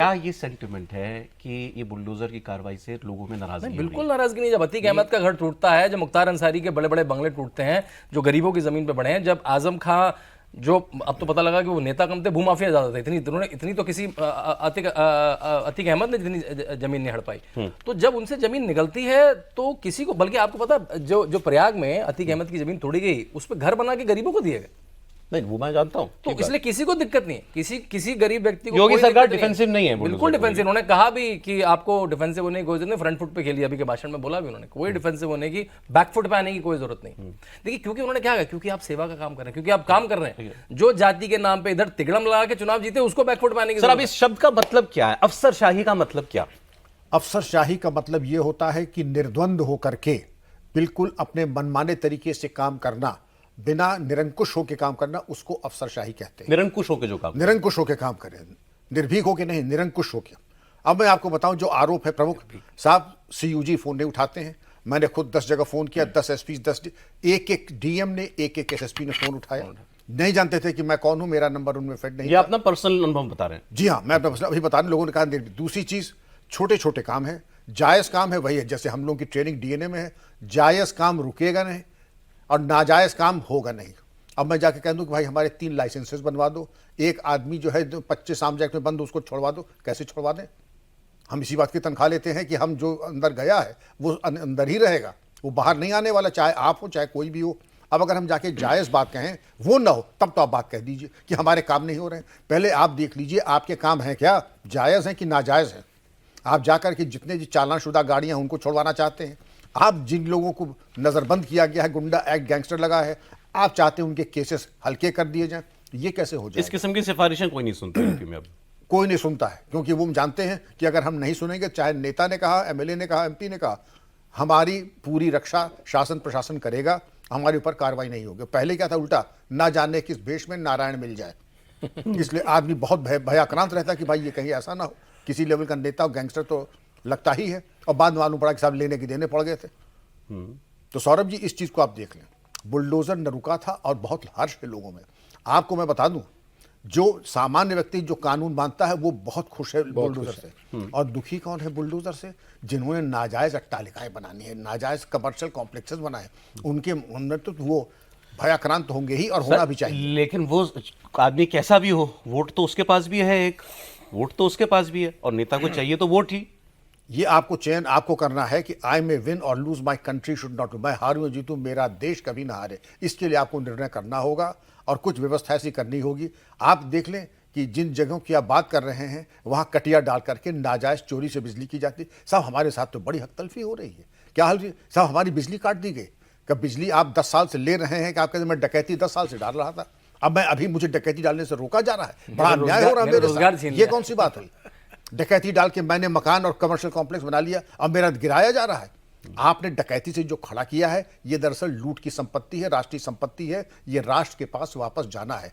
क्या ये सेंटिमेंट है कि ये बुलडोजर की कार्रवाई से लोगों में नाराजगी बिल्कुल नाराजगी नहीं। जब अतीक अहमद का घर टूटता है, जब मुख्तार अंसारी के बड़े बड़े बंगले टूटते हैं जो गरीबों की जमीन पे बने हैं, जब आजम खां, जो अब तो पता लगा कि वो नेता कम थे, भूमाफिया ज्यादा थे, इतनी तो किसी अतीक अहमद ने जितनी जमीन नहीं हड़पाई। तो जब उनसे जमीन निकलती है तो किसी को, बल्कि आपको पता जो प्रयाग में अतीक अहमद की जमीन तोड़ी गई, उस पर घर बना के गरीबों को दिए गए। नहीं, वो मैं जानता हूँ। तो इसलिए किसी को दिक्कत नहीं है, किसी गरीब व्यक्ति को योगी कोई सरकार दिक्कत नहीं डिफेंसिव नहीं है, बिल्कुल डिफेंसिव। उन्होंने कहा भी कि आपको डिफेंसिव होने की कोई जरूरत नहीं, फ्रंट फुट पे खेलिए। अभी के भाषण में बोला भी उन्होंने, कोई डिफेंसिव होने की, बैक फुट पे आने की कोई जरूरत नहीं। देखिए, क्योंकि उन्होंने क्या कहा, क्योंकि आप सेवा का काम कर रहे हैं, क्योंकि आप काम कर रहे हैं। जो जाति के नाम पे इधर तिगड़म लगा के चुनाव जीते, उसको बैक फुट पे आने की सर, अब इस शब्द का मतलब क्या है? अफसरशाही का मतलब क्या? अफसरशाही का मतलब यह होता है कि निर्द्वंद होकर के बिल्कुल अपने मनमाने तरीके से काम करना, बिना निरंकुश होकर काम करना, उसको अफसरशाही कहते हैं। निरंकुश होकर जो काम, निरंकुश होकर काम करें, निर्भीक होकर नहीं, निरंकुश होकर। अब मैं आपको बताऊं, जो आरोप है प्रमुख साहब, सीयूजी फोन नहीं उठाते हैं। मैंने खुद 10 जगह फोन किया, 10 एसपी, 10 एक डीएम ने, एक एसएसपी ने फोन उठाया। नहीं जानते थे कि मैं कौन हूं, मेरा नंबर उनमें फिट नहीं। ये अपना पर्सनल अनुभव बता रहे हैं? जी हाँ, मैं अपना पर्सनल अभी बता रहा हूं। लोगों ने कहा दूसरी चीज, छोटे छोटे काम है, जायज काम है, वही है। जैसे हम लोगों की ट्रेनिंग डीएनए में है, जायज काम रुकेगा नहीं और नाजायज काम होगा नहीं। अब मैं जाके कह दूं कि भाई हमारे 3 लाइसेंसेस बनवा दो, एक आदमी जो है 25 आम एक्ट में बंद, उसको छोड़वा दो। कैसे छोड़वा दें? हम इसी बात की तनख्वाह लेते हैं कि हम जो अंदर गया है वो अंदर ही रहेगा, वो बाहर नहीं आने वाला, चाहे आप हो चाहे कोई भी हो। अब अगर हम जाके जायज़ बात कहें, वो ना हो, तब तो आप बात कह दीजिए कि हमारे काम नहीं हो रहे हैं। पहले आप देख लीजिए आपके काम हैं क्या, जायज़ हैं कि नाजायज़ हैं। आप जाकर के जितने भी चालानशुदा गाड़ियाँ उनको छोड़वाना चाहते हैं। आप जिन लोगों को नज़रबंद किया गया है, गुंडा एक्ट, गैंगस्टर लगा है, आप चाहते हैं उनके केसेस हल्के कर दिए जाएं। ये कैसे हो जाए? इस किस्म की सिफारिशें कोई नहीं सुनता यूपी में अब। कोई नहीं सुनता है, क्योंकि वो जानते हैं कि अगर हम नहीं सुनेंगे, चाहे नेता ने कहा, एमएलए ने कहा, एमपी ने कहा, हमारी पूरी रक्षा शासन प्रशासन करेगा, हमारे ऊपर कार्रवाई नहीं होगी। पहले क्या था, उल्टा, ना जाने किस भेष में नारायण मिल जाए। इसलिए आदमी बहुत भयाक्रांत रहता है कि भाई ये कहीं ऐसा ना हो, किसी लेवल का नेता और गैंगस्टर तो लगता ही है, और बाद में मालूम पड़ा कि साहब लेने के देने पड़ गए थे। तो सौरभ जी, इस चीज को आप देख लें, बुलडोजर न रुका था और बहुत हर्ष है लोगों में। आपको मैं बता दूं, जो सामान्य व्यक्ति जो कानून मानता है वो बहुत खुश है बुलडोजर से। और दुखी कौन है बुलडोजर से? जिन्होंने नाजायज अट्टालिकाएं बनानी है, नाजायज कमर्शियल कॉम्प्लेक्सेस बनाए, उनके अंदर तो वो भयाक्रांत होंगे ही, और होना भी चाहिए। लेकिन वो आदमी कैसा भी हो, वोट तो उसके पास भी है, एक वोट तो उसके पास भी है, और नेता को चाहिए तो वोट ही। ये आपको चयन आपको करना है कि आई मे विन और lose, my country should not. मैं हारूं या जीतूं, मेरा देश कभी ना हारे। इसके लिए आपको निर्णय करना होगा और कुछ व्यवस्था ऐसी करनी होगी। आप देख लें कि जिन जगहों की आप बात कर रहे हैं, वहां कटिया डाल करके नाजायज चोरी से बिजली की जाती। साहब, हमारे साथ तो बड़ी हकतलफी हो रही है। क्या हाल जी साहब, हमारी बिजली काट दी गई। कब बिजली आप 10 साल से ले रहे हैं कि आप कहते हैं मैं डकैती 10 साल से डाल रहा था, अब मैं अभी मुझे डकैती डालने से रोका जा रहा है। बड़ा अन्याय हो रहा है मेरे साथ। ये कौन सी बात हुई? डकैती डाल के मैंने मकान और कमर्शियल कॉम्प्लेक्स बना लिया, अब मेरा गिराया जा रहा है। आपने डकैती से जो खड़ा किया है, ये दरअसल लूट की संपत्ति है, राष्ट्रीय संपत्ति है। ये राष्ट्र के पास वापस जाना है।